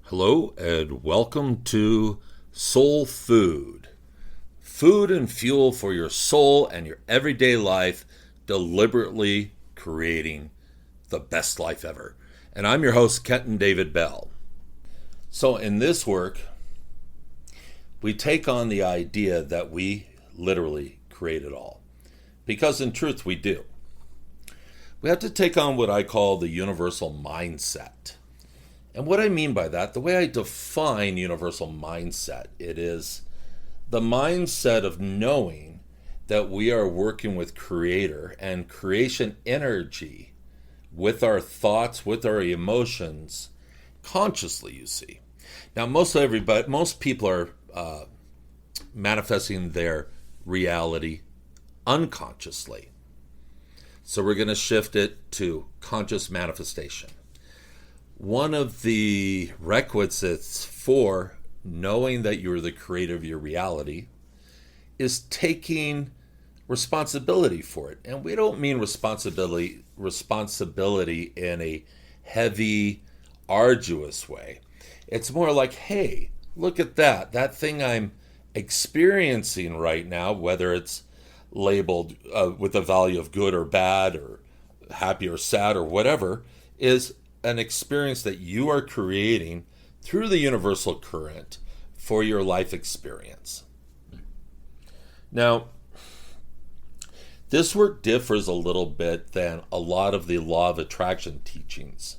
Hello and welcome to Soul Food. Food and fuel for your soul and your everyday life, deliberately creating the best life ever. And I'm your host, Kenton David Bell. So in this work, we take on the idea that we literally create it all. Because in truth, we do. We have to take on what I call the universal mindset. And what I mean by that, the way I define universal mindset, it is the mindset of knowing that we are working with Creator and creation energy with our thoughts, with our emotions, consciously, you see. Now, most people are manifesting their reality unconsciously. So we're going to shift it to conscious manifestation. One of the requisites for knowing that you're the creator of your reality is taking responsibility for it. And we don't mean responsibility in a heavy, arduous way. It's more like, hey, look at that thing I'm experiencing right now, whether it's labeled with a value of good or bad or happy or sad or whatever, is an experience that you are creating through the universal current for your life experience. Now, this work differs a little bit than a lot of the law of attraction teachings.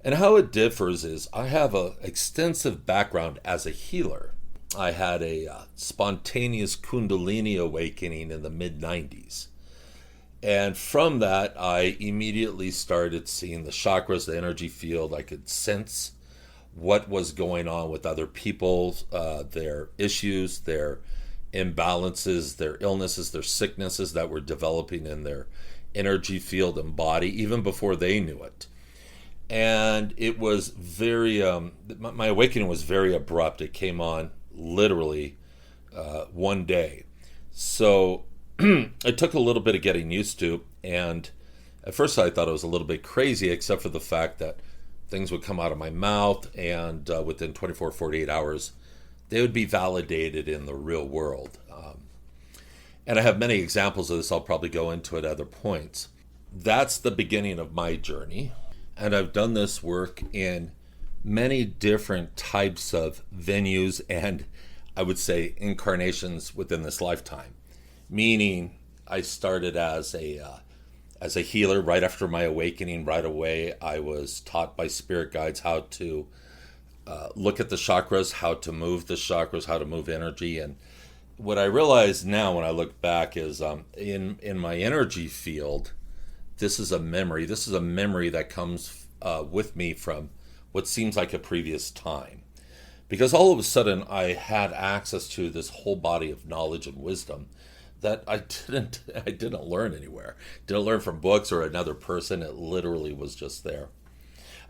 And how it differs is I have an extensive background as a healer. I had a spontaneous Kundalini awakening in the mid-90s. And from that, I immediately started seeing the chakras, the energy field. I could sense what was going on with other people, their issues, their imbalances, their illnesses, their sicknesses that were developing in their energy field and body, even before they knew it. And it was very, my awakening was very abrupt. It came on literally one day. So it took a little bit of getting used to, and at first I thought it was a little bit crazy, except for the fact that things would come out of my mouth, and within 24, 48 hours, they would be validated in the real world. And I have many examples of this. I'll probably go into at other points. That's the beginning of my journey, and I've done this work in many different types of venues and I would say incarnations within this lifetime. Meaning, I started as a healer right after my awakening. Right away, I was taught by spirit guides how to look at the chakras, how to move the chakras, how to move energy. And what I realize now when I look back is in my energy field, this is a memory. This is a memory that comes with me from what seems like a previous time. Because all of a sudden, I had access to this whole body of knowledge and wisdom that I didn't learn anywhere. Didn't learn from books or another person. It literally was just there.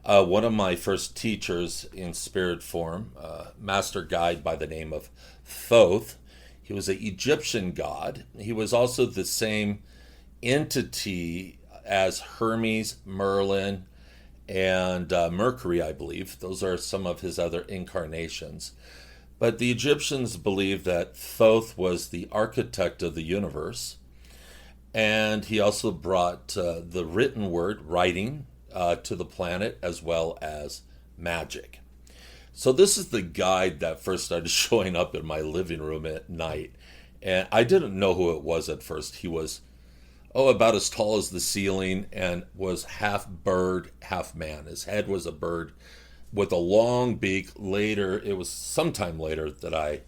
One of my first teachers in spirit form, master guide by the name of Thoth, he was an Egyptian god. He was also the same entity as Hermes, Merlin, and Mercury, I believe. Those are some of his other incarnations. But the Egyptians believed that Thoth was the architect of the universe, and he also brought the written word, writing, to the planet, as well as magic. So this is the guide that first started showing up in my living room at night, and I didn't know who it was at first. He was, about as tall as the ceiling and was half bird, half man. His head was a bird with a long beak. Later, it was sometime later that I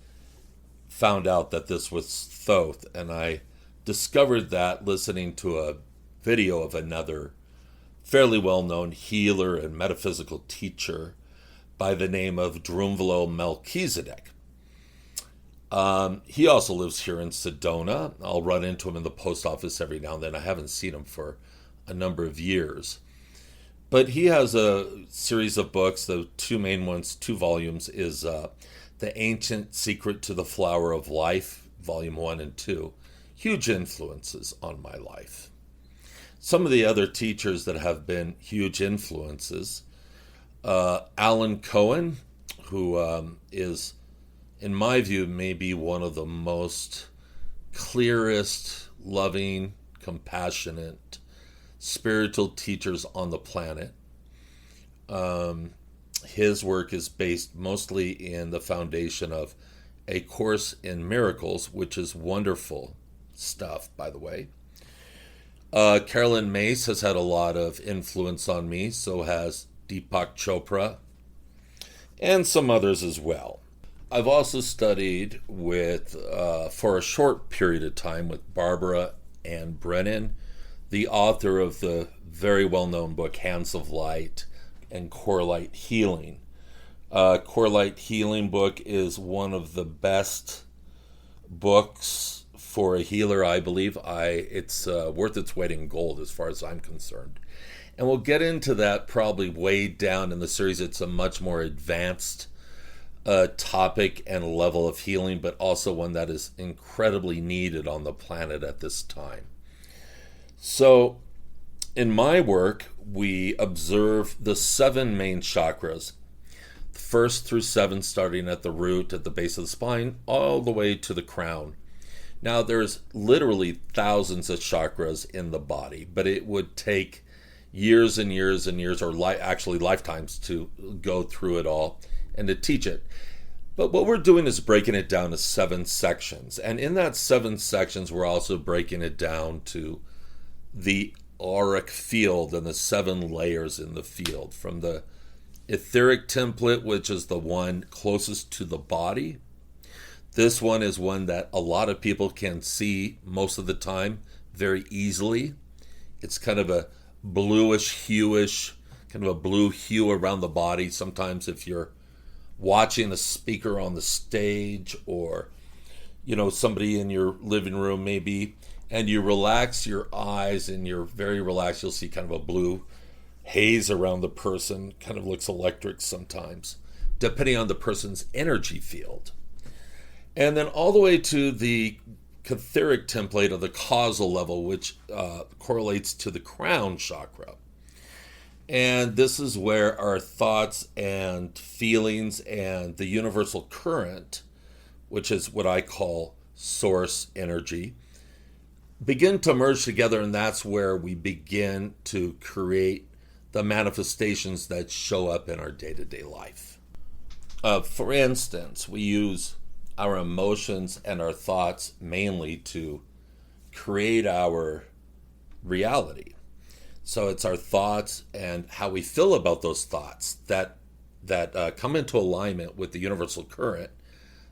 found out that this was Thoth, and I discovered that listening to a video of another fairly well-known healer and metaphysical teacher by the name of Drumvalo Melchizedek. He also lives here in Sedona. I'll run into him in the post office every now and then. I haven't seen him for a number of years. But he has a series of books. The two main ones, 2 volumes, is The Ancient Secret to the Flower of Life, Volume 1 and 2. Huge influences on my life. Some of the other teachers that have been huge influences Alan Cohen, who is, in my view, maybe one of the most clearest, loving, compassionate, spiritual teachers on the planet. His work is based mostly in the foundation of A Course in Miracles, which is wonderful stuff, by the way. Carolyn Mace has had a lot of influence on me, so has Deepak Chopra, and some others as well. I've also studied with, for a short period of time, with Barbara Ann Brennan, the author of the very well-known book Hands of Light and Core Light Healing. Core Light Healing book is one of the best books for a healer, I believe. It's worth its weight in gold as far as I'm concerned. And we'll get into that probably way down in the series. It's a much more advanced topic and level of healing, but also one that is incredibly needed on the planet at this time. So, in my work, we observe the 7 main chakras, 1st through 7, starting at the root, at the base of the spine, all the way to the crown. Now, there's literally thousands of chakras in the body, but it would take years and years and years, or actually lifetimes, to go through it all and to teach it. But what we're doing is breaking it down to 7 sections. And in that 7 sections, we're also breaking it down to the auric field and the 7 layers in the field, from the etheric template, which is the one closest to the body. This one is one that a lot of people can see most of the time very easily. It's kind of a bluish hueish, kind of a blue hue around the body. Sometimes if you're watching a speaker on the stage, or somebody in your living room maybe, and you relax your eyes and you're very relaxed, you'll see kind of a blue haze around the person. Kind of looks electric sometimes, depending on the person's energy field. And then all the way to the etheric template of the causal level, which correlates to the crown chakra. And this is where our thoughts and feelings and the universal current, which is what I call source energy, begin to merge together, and that's where we begin to create the manifestations that show up in our day-to-day life. For instance, we use our emotions and our thoughts mainly to create our reality. So it's our thoughts and how we feel about those thoughts that come into alignment with the universal current,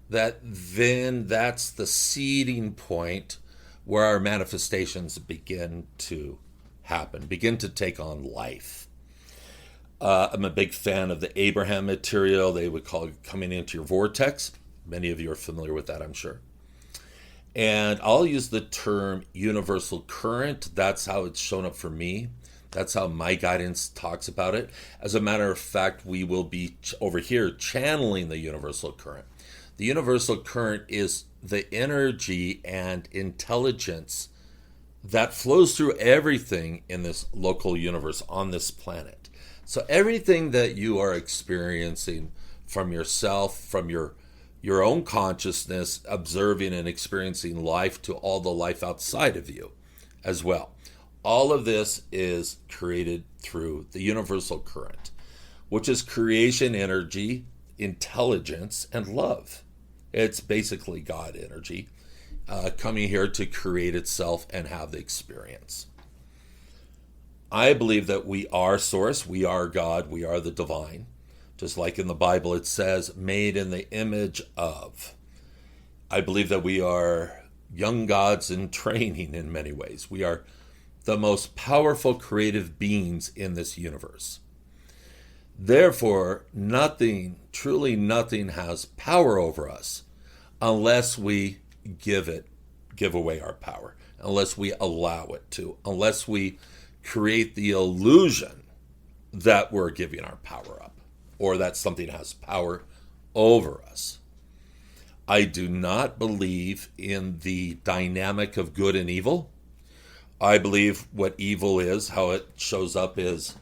that's the seeding point where our manifestations begin to happen, begin to take on life. I'm a big fan of the Abraham material. They would call it coming into your vortex. Many of you are familiar with that, I'm sure. And I'll use the term universal current. That's how it's shown up for me. That's how my guidance talks about it. As a matter of fact, we will be over here channeling the universal current. The universal current is the energy and intelligence that flows through everything in this local universe on this planet. So everything that you are experiencing from yourself, from your own consciousness, observing and experiencing life, to all the life outside of you as well. All of this is created through the universal current, which is creation energy, intelligence, and love. It's basically God energy coming here to create itself and have the experience. I believe that we are source, we are God, we are the divine. Just like in the Bible it says, made in the image of. I believe that we are young gods in training in many ways. We are the most powerful creative beings in this universe. Therefore, nothing, truly nothing, has power over us unless we give away our power, unless we allow it to, unless we create the illusion that we're giving our power up, or that something has power over us. I do not believe in the dynamic of good and evil. I believe what evil is, how it shows up, is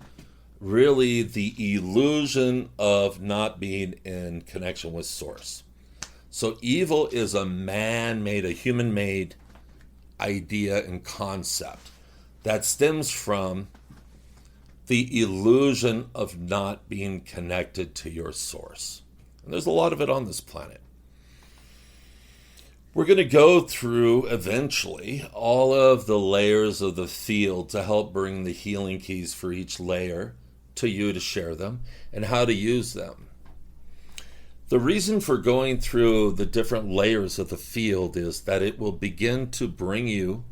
really the illusion of not being in connection with source. So evil is a man-made, a human-made idea and concept that stems from the illusion of not being connected to your source. And there's a lot of it on this planet. We're going to go through, eventually, all of the layers of the field to help bring the healing keys for each layer to you to share them and how to use them. The reason for going through the different layers of the field is that it will begin to bring you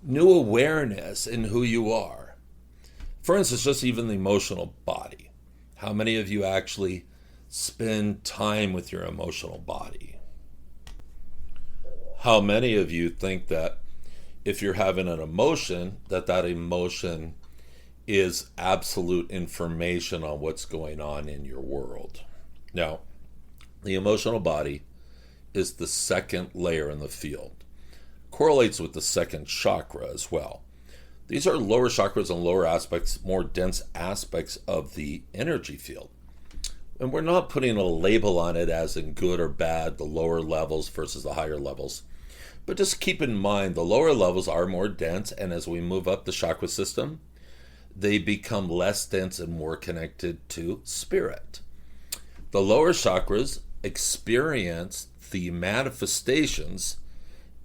new awareness in who you are. For instance, just even the emotional body. How many of you actually spend time with your emotional body? How many of you think that if you're having an emotion, that emotion is absolute information on what's going on in your world? Now, the emotional body is the second layer in the field. Correlates with the second chakra as well. These are lower chakras and lower aspects, more dense aspects of the energy field. And we're not putting a label on it as in good or bad, the lower levels versus the higher levels. But just keep in mind, the lower levels are more dense, and as we move up the chakra system, they become less dense and more connected to spirit. The lower chakras experience the manifestations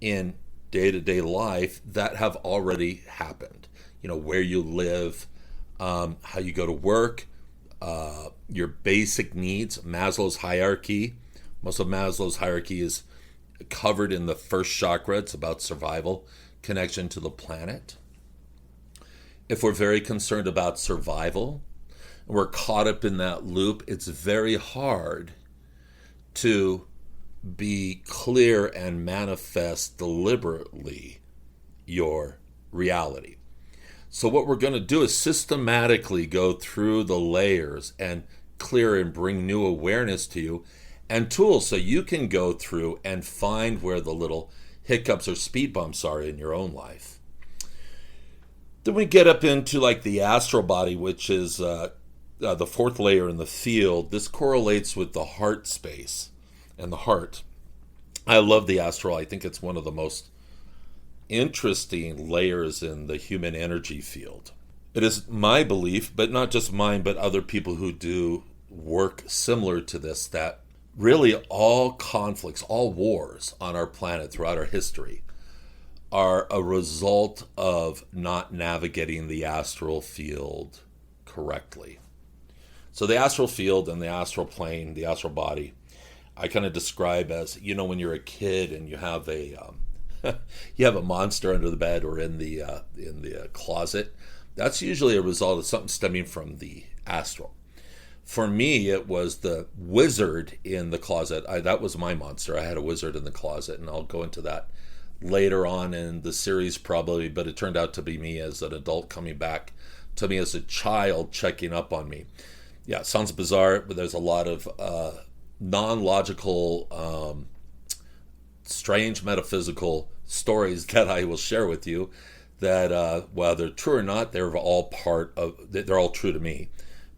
in day-to-day life that have already happened. You know, where you live, how you go to work, your basic needs, Maslow's hierarchy. Most of Maslow's hierarchy is covered in the first chakra. It's about survival, connection to the planet. If we're very concerned about survival, and we're caught up in that loop, it's very hard to be clear and manifest deliberately your reality. So what we're going to do is systematically go through the layers and clear and bring new awareness to you and tools so you can go through and find where the little hiccups or speed bumps are in your own life. Then we get up into like the astral body, which is the fourth layer in the field. This correlates with the heart space and the heart. I love the astral. I think it's one of the most interesting layers in the human energy field. It is my belief, but not just mine, but other people who do work similar to this, that really all conflicts, all wars on our planet throughout our history are a result of not navigating the astral field correctly. So the astral field and the astral plane, the astral body, I kind of describe as, you know, when you're a kid and you have a you have a monster under the bed or in the closet. That's usually a result of something stemming from the astral. For me, it was the wizard in the closet. That was my monster. I had a wizard in the closet, and I'll go into that later on in the series probably, but it turned out to be me as an adult coming back to me as a child checking up on me. Yeah, it sounds bizarre, but there's a lot of non-logical, strange metaphysical stories that I will share with you that, whether true or not, they're all true to me.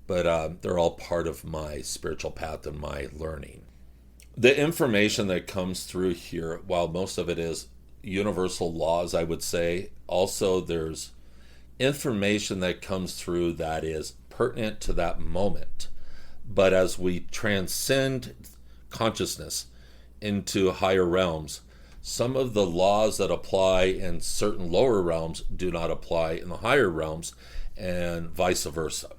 But they're all part of my spiritual path and my learning. The information that comes through here, while most of it is universal laws, I would say, also there's information that comes through that is pertinent to that moment. But as we transcend consciousness into higher realms, some of the laws that apply in certain lower realms do not apply in the higher realms, and vice versa.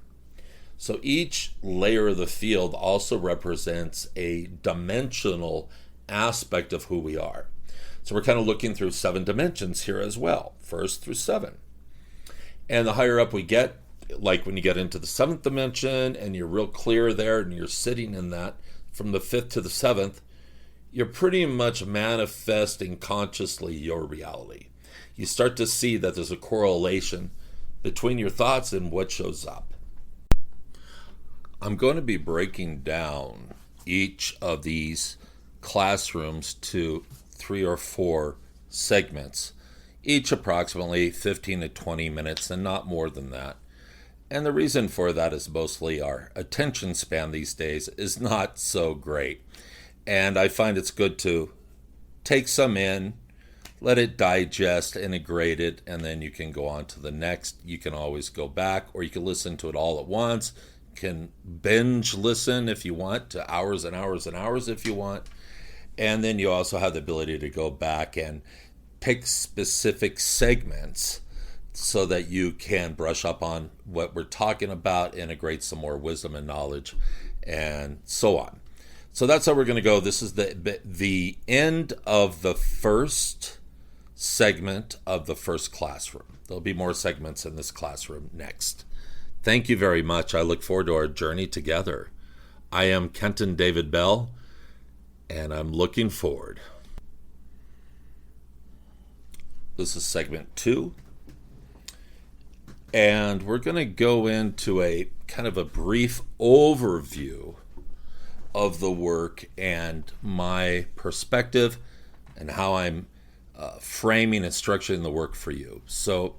So each layer of the field also represents a dimensional aspect of who we are. So we're kind of looking through 7 dimensions here as well, 1st through 7. And the higher up we get, like when you get into the 7th dimension and you're real clear there and you're sitting in that, from the 5th to the 7th, you're pretty much manifesting consciously your reality. You start to see that there's a correlation between your thoughts and what shows up. I'm going to be breaking down each of these classrooms to 3 or 4 segments, each approximately 15 to 20 minutes and not more than that. And the reason for that is mostly our attention span these days is not so great. And I find it's good to take some in, let it digest, integrate it, and then you can go on to the next. You can always go back, or you can listen to it all at once. You can binge listen if you want, to hours and hours and hours if you want. And then you also have the ability to go back and pick specific segments so that you can brush up on what we're talking about, integrate some more wisdom and knowledge, and so on. So that's how we're going to go. This is the end of the first segment of the first classroom. There'll be more segments in this classroom next. Thank you very much. I look forward to our journey together. I am Kenton David Bell, and I'm looking forward. This is segment 2. And we're going to go into a kind of a brief overview of the work and my perspective and how I'm framing and structuring the work for you. So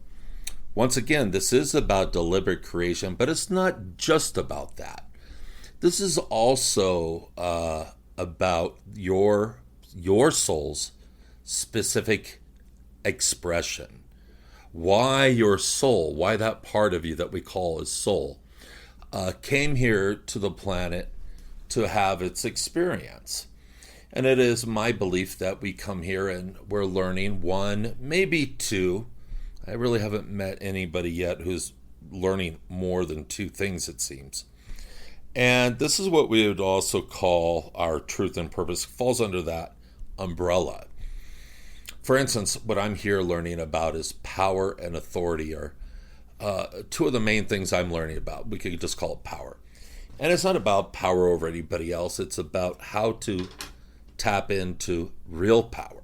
once again, this is about deliberate creation, but it's not just about that. This is also about your soul's specific expression. Why your soul, why that part of you that we call as soul, came here to the planet to have its experience. And it is my belief that we come here and we're learning one, maybe two. I really haven't met anybody yet who's learning more than 2 things, it seems. And this is what we would also call our truth and purpose, falls under that umbrella. For instance, what I'm here learning about is power and authority are 2 of the main things I'm learning about. We could just call it power. And it's not about power over anybody else. It's about how to tap into real power.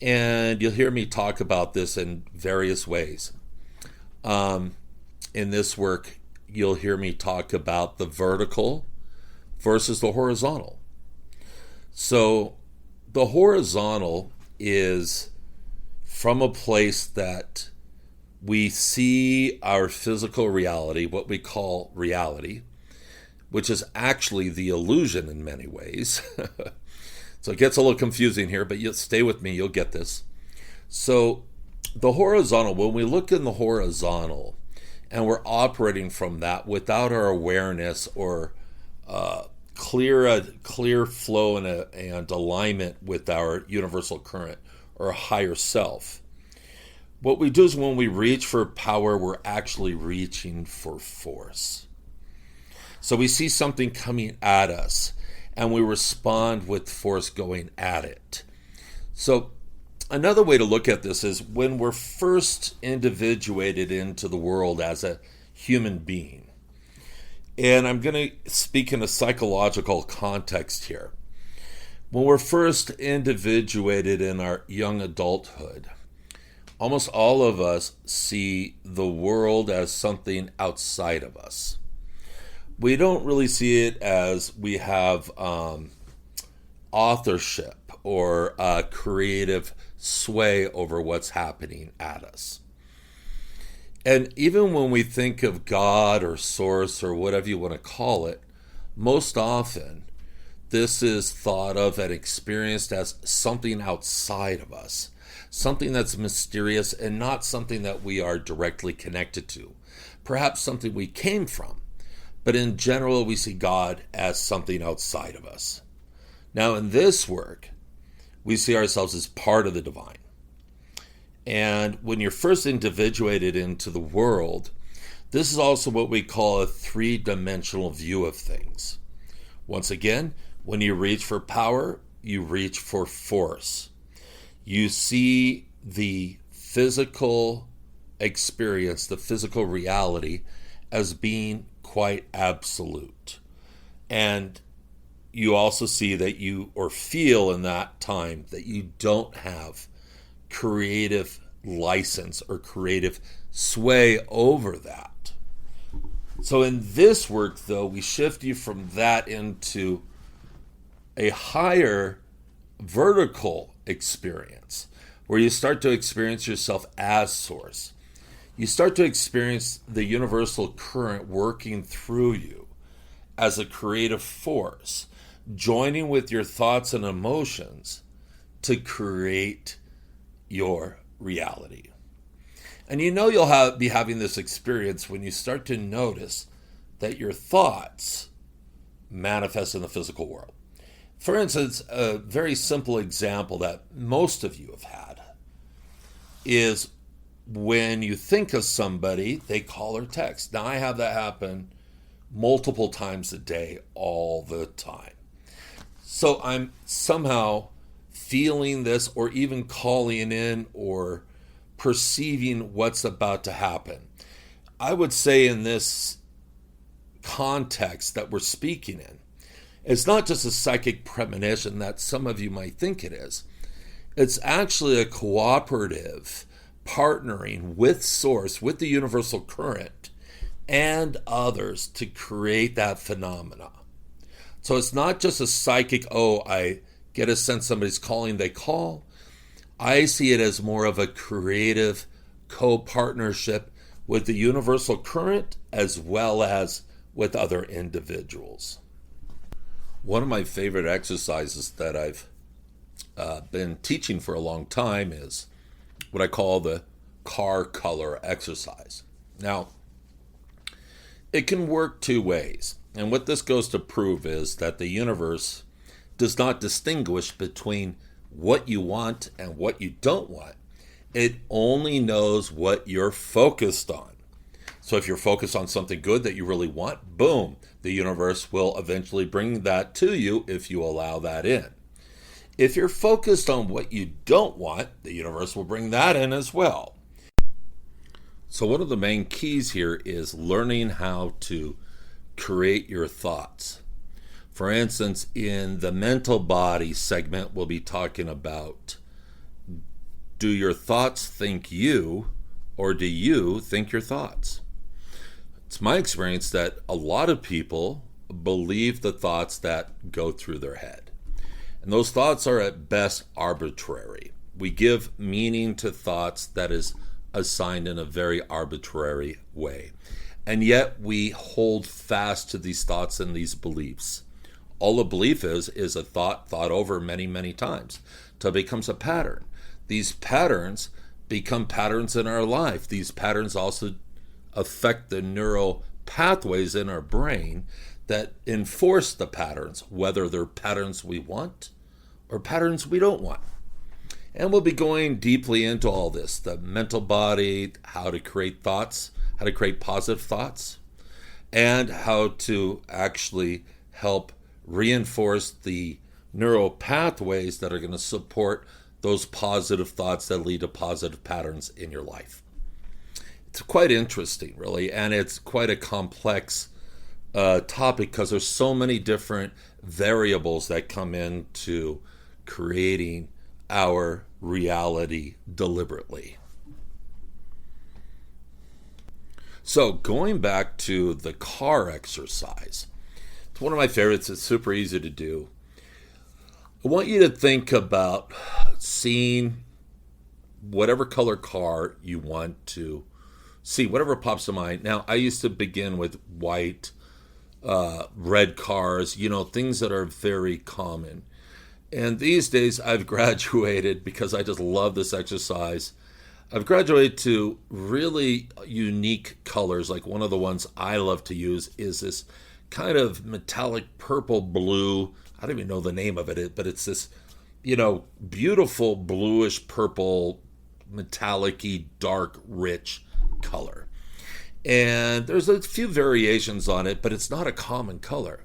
And you'll hear me talk about this in various ways. In this work, you'll hear me talk about the vertical versus the horizontal. So the horizontal is from a place that we see our physical reality, what we call reality, which is actually the illusion in many ways. So it gets a little confusing here, but you'll stay with me, you'll get this. So the horizontal, when we look in the horizontal and we're operating from that without our awareness or clear flow and alignment with our universal current or higher self, what we do is when we reach for power, we're actually reaching for force. So we see something coming at us and we respond with force going at it. So another way to look at this is when we're first individuated into the world as a human being. And I'm going to speak in a psychological context here. When we're first individuated in our young adulthood, almost all of us see the world as something outside of us. We don't really see it as we have authorship or creative sway over what's happening at us. And even when we think of God or source or whatever you want to call it, most often this is thought of and experienced as something outside of us, something that's mysterious and not something that we are directly connected to, perhaps something we came from. But in general, we see God as something outside of us. Now, in this work, we see ourselves as part of the divine. And when you're first individuated into the world, this is also what we call a 3-dimensional view of things. Once again, when you reach for power, you reach for force. You see the physical experience, the physical reality, as being quite absolute. And you also see that you, or feel in that time, that you don't have creative license or creative sway over that. So in this work, though, we shift you from that into a higher vertical experience where you start to experience yourself as source. you start to experience the universal current working through you as a creative force, joining with your thoughts and emotions to create your reality. And you know you'll be having this experience when you start to notice that your thoughts manifest in the physical world. For instance, a very simple example that most of you have had is when you think of somebody, they call or text. Now, I have that happen multiple times a day, all the time. So I'm somehow feeling this, or even calling in or perceiving what's about to happen. I would say in this context that we're speaking in, it's not just a psychic premonition that some of you might think it is. It's actually a cooperative partnering with Source, with the universal current, and others to create that phenomena. So it's not just a psychic, oh, I get a sense somebody's calling, they call. I see it as more of a creative co-partnership with the universal current as well as with other individuals. One of my favorite exercises that I've been teaching for a long time is what I call the car color exercise. Now, it can work two ways. And what this goes to prove is that the universe does not distinguish between what you want and what you don't want. It only knows what you're focused on. So if you're focused on something good that you really want, boom, the universe will eventually bring that to you if you allow that in. If you're focused on what you don't want, the universe will bring that in as well. So one of the main keys here is learning how to create your thoughts. For instance, in the mental body segment, we'll be talking about, do your thoughts think you, or do you think your thoughts? It's my experience that a lot of people believe the thoughts that go through their head. And those thoughts are at best arbitrary. We give meaning to thoughts that is assigned in a very arbitrary way. And yet we hold fast to these thoughts and these beliefs. All a belief is a thought over many, many times till it becomes a pattern. These patterns become patterns in our life. These patterns also affect the neural pathways in our brain that enforce the patterns, whether they're patterns we want or patterns we don't want. And we'll be going deeply into all this, the mental body, how to create thoughts, how to create positive thoughts, and how to actually help reinforce the neural pathways that are going to support those positive thoughts that lead to positive patterns in your life. It's quite interesting, really, and it's quite a complex topic because there's so many different variables that come into creating our reality deliberately. So going back to the car exercise, it's one of my favorites. It's super easy to do. I want you to think about seeing whatever color car you want to see, whatever pops to mind. Now, I used to begin with white, red cars, things that are very common. And these days I've graduated, because I just love this exercise, I've graduated to really unique colors. Like one of the ones I love to use is this kind of metallic purple blue. I don't even know the name of it, but it's this, beautiful bluish purple, metallic-y, dark, rich color. And there's a few variations on it, but it's not a common color.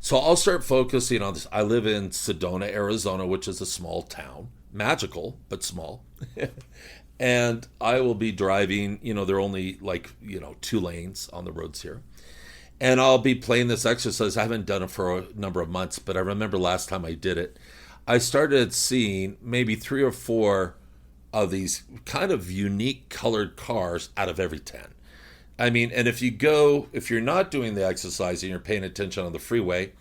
So I'll start focusing on this. I live in Sedona, Arizona, which is a small town. Magical, but small. And I will be driving, there are only 2 lanes on the roads here. And I'll be playing this exercise. I haven't done it for a number of months, but I remember last time I did it, I started seeing maybe 3 or 4 of these kind of unique colored cars out of every 10. And if you're not doing the exercise and you're paying attention on the freeway,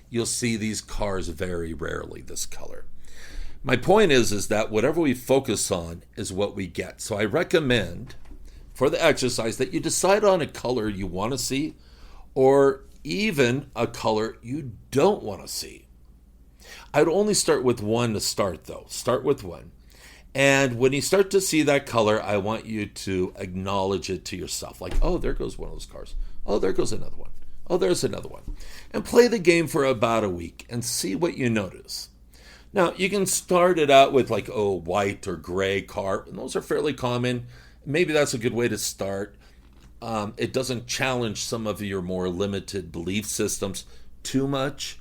you'll see these cars very rarely this color. My point is that whatever we focus on is what we get. So I recommend for the exercise that you decide on a color you want to see, or even a color you don't want to see. I'd only start with one to start, though. Start with one. And when you start to see that color, I want you to acknowledge it to yourself. Like, oh, there goes one of those cars. Oh, there goes another one. Oh, there's another one. And play the game for about a week and see what you notice. Now, you can start it out with like, oh, white or gray car. And those are fairly common. Maybe that's a good way to start. It doesn't challenge some of your more limited belief systems too much.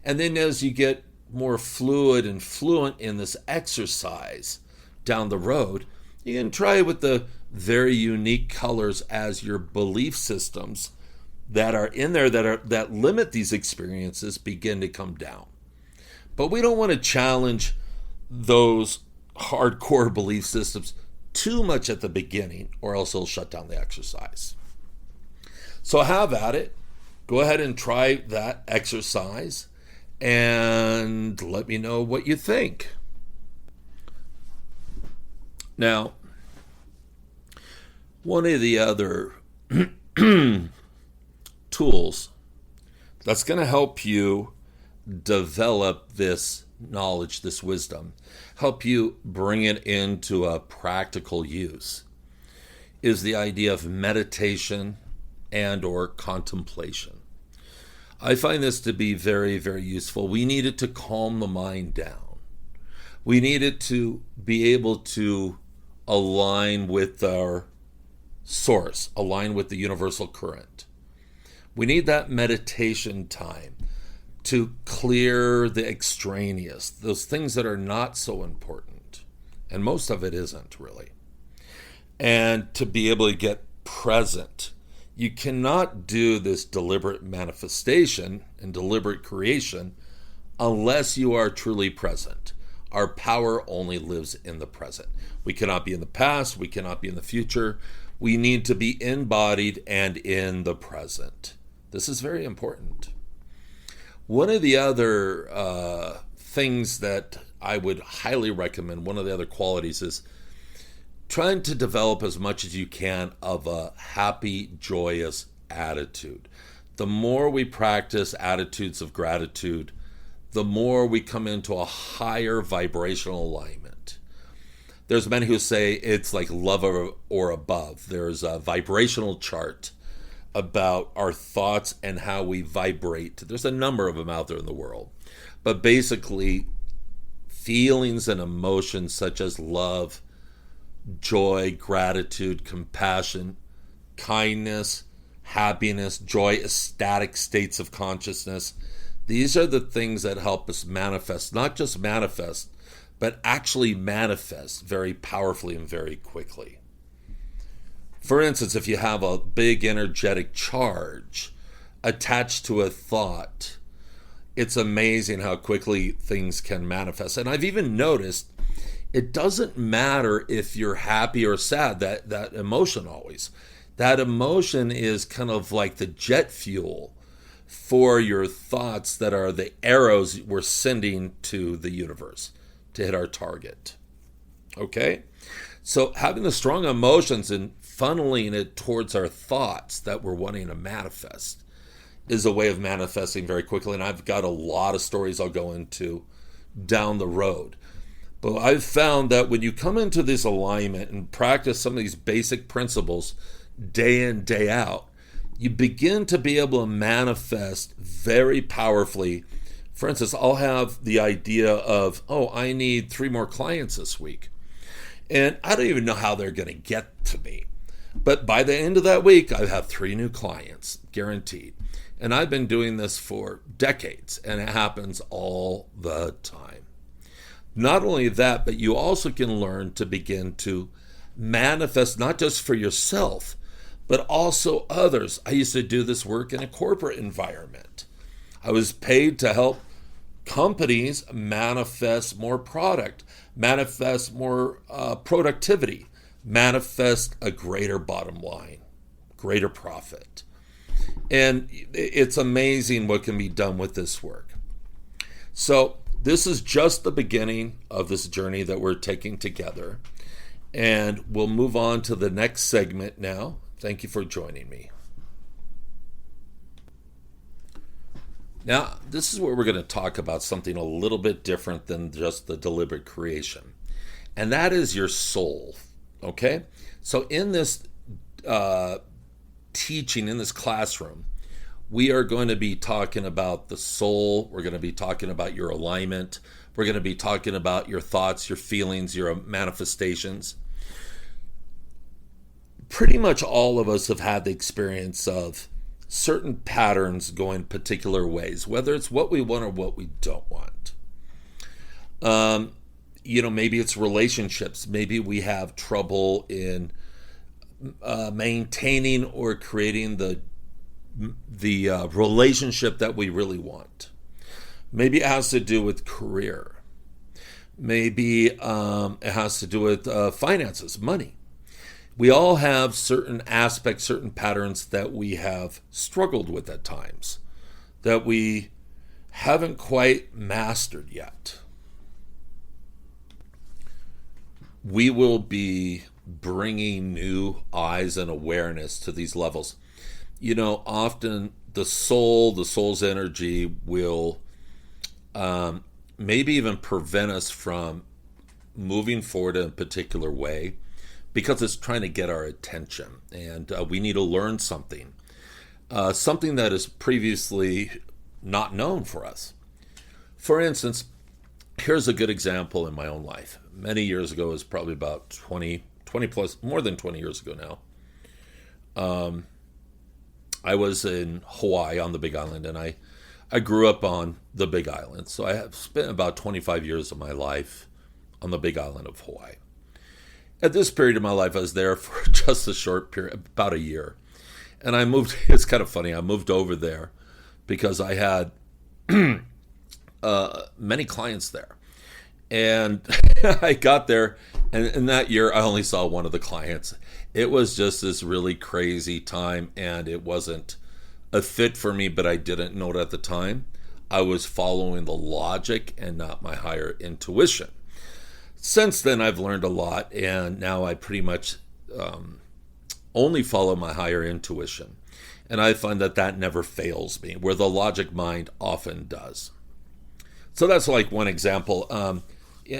And then as you get more fluid and fluent in this exercise down the road, you can try with the very unique colors as your belief systems that are in there that limit these experiences begin to come down. But we don't want to challenge those hardcore belief systems too much at the beginning, or else it'll shut down the exercise. So have at it. Go ahead and try that exercise and let me know what you think. Now, one of the other tools that's going to help you develop this knowledge, this wisdom, help you bring it into a practical use, is the idea of meditation and or contemplation. I find this to be very, very useful. We need it to calm the mind down. We need it to be able to align with our source, align with the universal current. We need that meditation time to clear the extraneous, those things that are not so important. And most of it isn't really. And to be able to get present. You cannot do this deliberate manifestation and deliberate creation unless you are truly present. Our power only lives in the present. We cannot be in the past. We cannot be in the future. We need to be embodied and in the present. This is very important. One of the other things that I would highly recommend, one of the other qualities, is trying to develop as much as you can of a happy, joyous attitude. The more we practice attitudes of gratitude, the more we come into a higher vibrational alignment. There's many who say it's like love or above. There's a vibrational chart about our thoughts and how we vibrate. There's a number of them out there in the world. But basically, feelings and emotions such as love, joy, gratitude, compassion, kindness, happiness, joy, ecstatic states of consciousness. These are the things that help us manifest, not just manifest, but actually manifest very powerfully and very quickly. For instance, if you have a big energetic charge attached to a thought, it's amazing how quickly things can manifest. And I've even noticed it doesn't matter if you're happy or sad, that emotion always. That emotion is kind of like the jet fuel for your thoughts that are the arrows we're sending to the universe to hit our target. Okay? So having the strong emotions and funneling it towards our thoughts that we're wanting to manifest is a way of manifesting very quickly. And I've got a lot of stories I'll go into down the road. But I've found that when you come into this alignment and practice some of these basic principles day in, day out, you begin to be able to manifest very powerfully. For instance, I'll have the idea of, I need 3 more clients this week. And I don't even know how they're going to get to me. But by the end of that week, I have 3 new clients, guaranteed. And I've been doing this for decades, and it happens all the time. Not only that, but you also can learn to begin to manifest not just for yourself, but also others. I used to do this work in a corporate environment. I was paid to help companies manifest more product, manifest more productivity, manifest a greater bottom line, greater profit. And it's amazing what can be done with this work. So this is just the beginning of this journey that we're taking together. And we'll move on to the next segment now. Thank you for joining me. Now, this is where we're going to talk about something a little bit different than just the deliberate creation. And that is your soul. Okay? So in this teaching, in this classroom, we are going to be talking about the soul. We're going to be talking about your alignment. We're going to be talking about your thoughts, your feelings, your manifestations. Pretty much all of us have had the experience of certain patterns going particular ways, whether it's what we want or what we don't want. Maybe it's relationships. Maybe we have trouble in maintaining or creating the relationship that we really want. Maybe it has to do with career. Maybe it has to do with finances, money. We all have certain aspects, certain patterns that we have struggled with at times, that we haven't quite mastered yet. We will be bringing new eyes and awareness to these levels. Often the soul's energy will maybe even prevent us from moving forward in a particular way because it's trying to get our attention, and we need to learn something that is previously not known for us. For instance, here's a good example in my own life. Many years ago, it was probably about 20 plus, more than 20 years ago now. I was in Hawaii on the Big Island, and I grew up on the Big Island. So I have spent about 25 years of my life on the Big Island of Hawaii. At this period of my life, I was there for just a short period, about a year. And I moved, it's kind of funny, I moved over there because I had many clients there. And I got there, and in that year, I only saw one of the clients. It was just this really crazy time, and it wasn't a fit for me, but I didn't know it at the time. I was following the logic and not my higher intuition. Since then, I've learned a lot, and now I pretty much only follow my higher intuition. And I find that never fails me, where the logic mind often does. So that's like one example.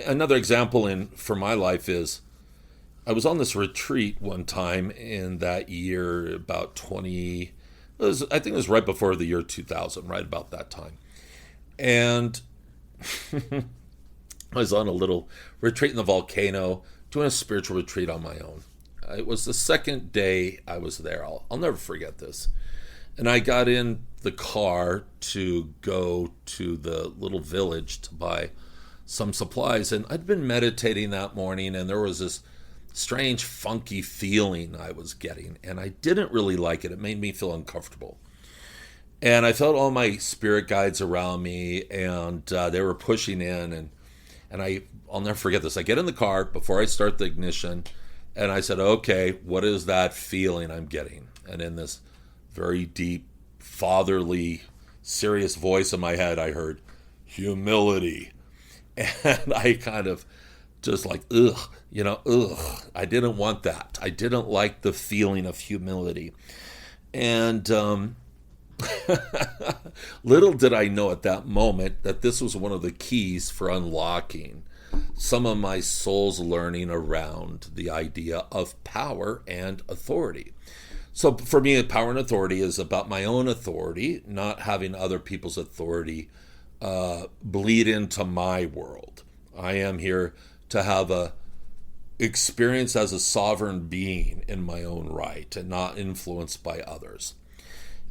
Another example for my life is I was on this retreat one time in that year, about I think it was right before the year 2000, right about that time. And I was on a little retreat in the volcano, doing a spiritual retreat on my own. It was the second day I was there. I'll never forget this. And I got in the car to go to the little village to buy some supplies. And I'd been meditating that morning, and there was this strange, funky feeling I was getting. And I didn't really like it. It made me feel uncomfortable. And I felt all my spirit guides around me, and they were pushing in. And I'll never forget this. I get in the car before I start the ignition, and I said, okay, what is that feeling I'm getting? And in this very deep, fatherly, serious voice in my head, I heard, humility. And I kind of just like, ugh. I didn't want that. I didn't like the feeling of humility. And little did I know at that moment that this was one of the keys for unlocking some of my soul's learning around the idea of power and authority. So for me, power and authority is about my own authority, not having other people's authority bleed into my world. I am here to have a experience as a sovereign being in my own right and not influenced by others.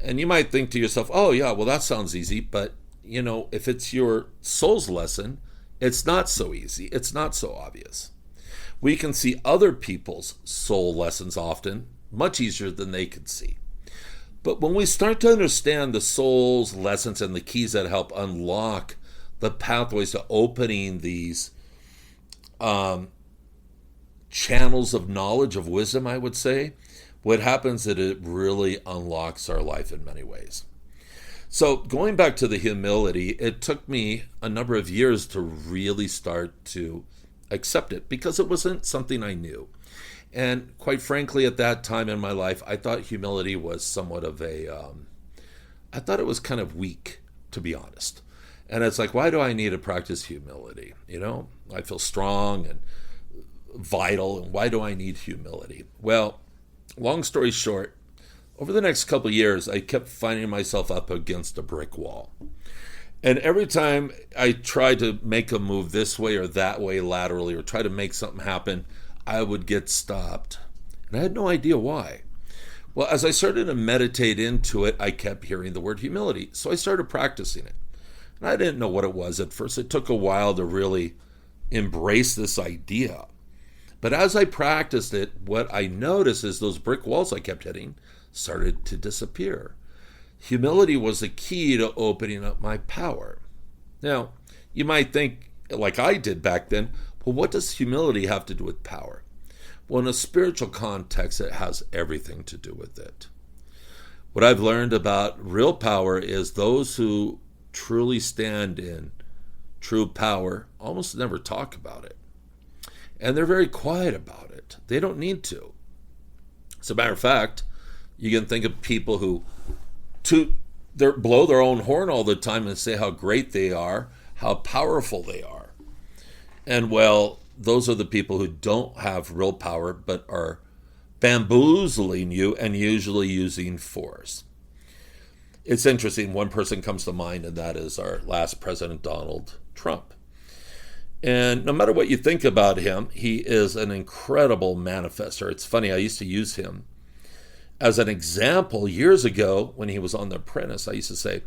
And you might think to yourself, oh yeah, well that sounds easy, but if it's your soul's lesson, it's not so easy. It's not so obvious. We can see other people's soul lessons often much easier than they could see. But when we start to understand the soul's lessons and the keys that help unlock the pathways to opening these channels of knowledge, of wisdom, I would say, what happens is it really unlocks our life in many ways. So going back to the humility, it took me a number of years to really start to accept it because it wasn't something I knew. And quite frankly, at that time in my life, I thought humility was somewhat of I thought it was kind of weak, to be honest. And it's like, why do I need to practice humility? I feel strong and vital, and why do I need humility? Well, long story short, over the next couple of years, I kept finding myself up against a brick wall. And every time I tried to make a move this way or that way laterally, or try to make something happen, I would get stopped. And I had no idea why. Well, as I started to meditate into it, I kept hearing the word humility. So I started practicing it. And I didn't know what it was at first. It took a while to really embrace this idea. But as I practiced it, what I noticed is those brick walls I kept hitting started to disappear. Humility was the key to opening up my power. Now, you might think, like I did back then, well, what does humility have to do with power? Well, in a spiritual context, it has everything to do with it. What I've learned about real power is those who truly stand in true power almost never talk about it. And they're very quiet about it. They don't need to. As a matter of fact, you can think of people who blow their own horn all the time and say how great they are, how powerful they are. And well, those are the people who don't have real power but are bamboozling you and usually using force. It's interesting, one person comes to mind, and that is our last president, Donald Trump. And no matter what you think about him, he is an incredible manifester. It's funny, I used to use him as an example years ago when he was on The Apprentice. I used to say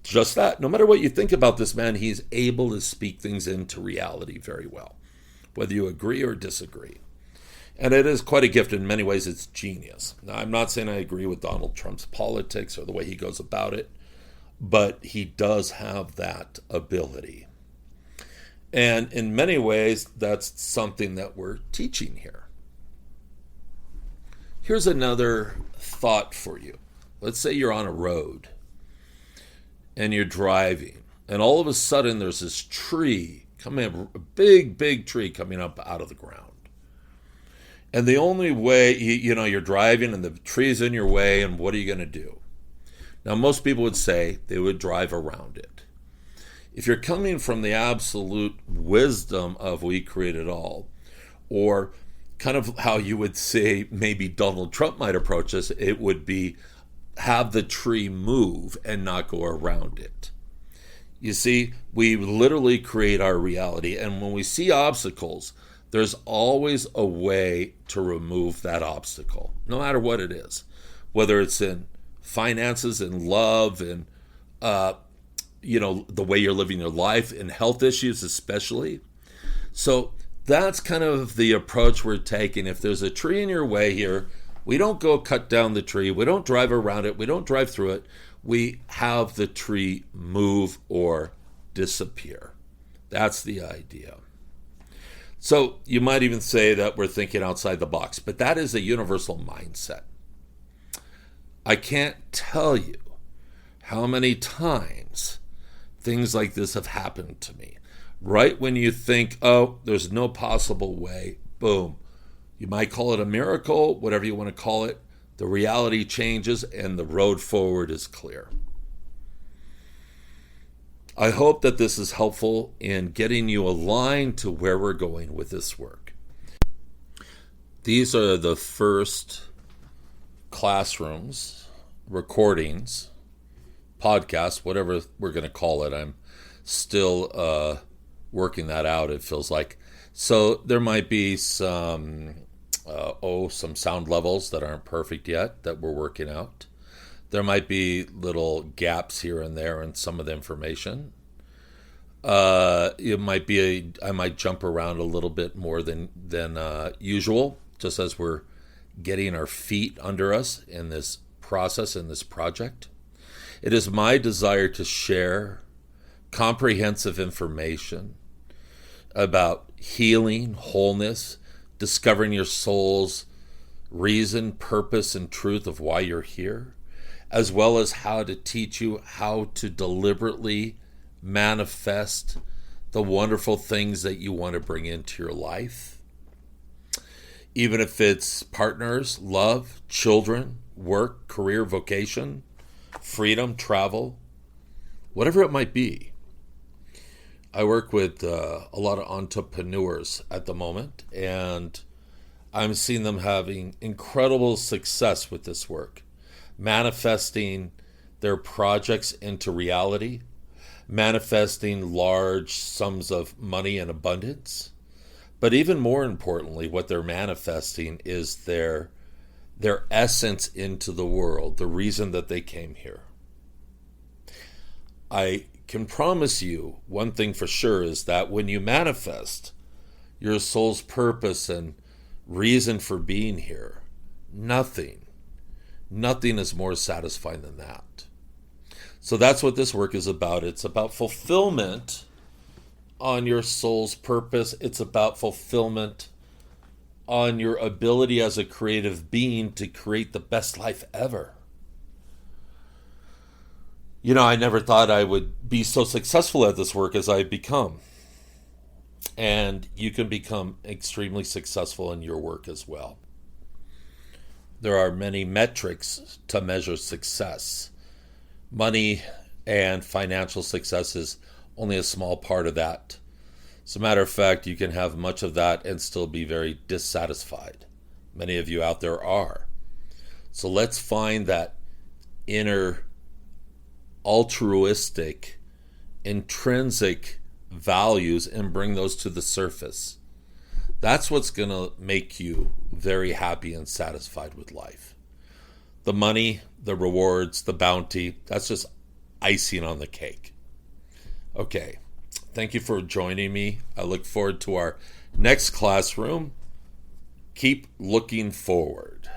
just that. No matter what you think about this man, he's able to speak things into reality very well, whether you agree or disagree. And it is quite a gift. In many ways, it's genius. Now, I'm not saying I agree with Donald Trump's politics or the way he goes about it, but he does have that ability. And in many ways, that's something that we're teaching here. Here's another thought for you. Let's say you're on a road and you're driving, and all of a sudden there's this tree coming up, a big, big tree coming up out of the ground. And the only way, you're driving and the tree's in your way, and what are you going to do? Now, most people would say they would drive around it. If you're coming from the absolute wisdom of we created all, or kind of how you would say maybe Donald Trump might approach this, it would be have the tree move and not go around it. You see, we literally create our reality, and when we see obstacles, there's always a way to remove that obstacle, no matter what it is, whether it's in finances, in love, in the way you're living your life, in health issues especially. So that's kind of the approach we're taking. If there's a tree in your way here, we don't go cut down the tree. We don't drive around it. We don't drive through it. We have the tree move or disappear. That's the idea. So you might even say that we're thinking outside the box, but that is a universal mindset. I can't tell you how many times things like this have happened to me. Right when you think, oh, there's no possible way, boom. You might call it a miracle, whatever you want to call it. The reality changes and the road forward is clear. I hope that this is helpful in getting you aligned to where we're going with this work. These are the first classrooms, recordings, podcasts, whatever we're going to call it. I'm still working that out, it feels like. So there might be some sound levels that aren't perfect yet that we're working out. There might be little gaps here and there in some of the information. It might be I might jump around a little bit more than usual, just as we're getting our feet under us in this process, in this project. It is my desire to share comprehensive information about healing, wholeness, discovering your soul's reason, purpose, and truth of why you're here, as well as how to teach you how to deliberately manifest the wonderful things that you want to bring into your life. Even if it's partners, love, children, work, career, vocation, freedom, travel, whatever it might be. I work with a lot of entrepreneurs at the moment, and I'm seeing them having incredible success with this work, manifesting their projects into reality, manifesting large sums of money and abundance. But even more importantly, what they're manifesting is their essence into the world, the reason that they came here. I can promise you one thing for sure is that when you manifest your soul's purpose and reason for being here, nothing is more satisfying than that. So that's what this work is about. It's about fulfillment on your soul's purpose. It's about fulfillment on your ability as a creative being to create the best life ever. You know, I never thought I would be so successful at this work as I've become. And you can become extremely successful in your work as well. There are many metrics to measure success. Money and financial success is only a small part of that. As a matter of fact, you can have much of that and still be very dissatisfied. Many of you out there are. So let's find that inner altruistic, intrinsic values and bring those to the surface. That's what's going to make you very happy and satisfied with life. The money, the rewards, the bounty, that's just icing on the cake. Okay, thank you for joining me. I look forward to our next classroom. Keep looking forward.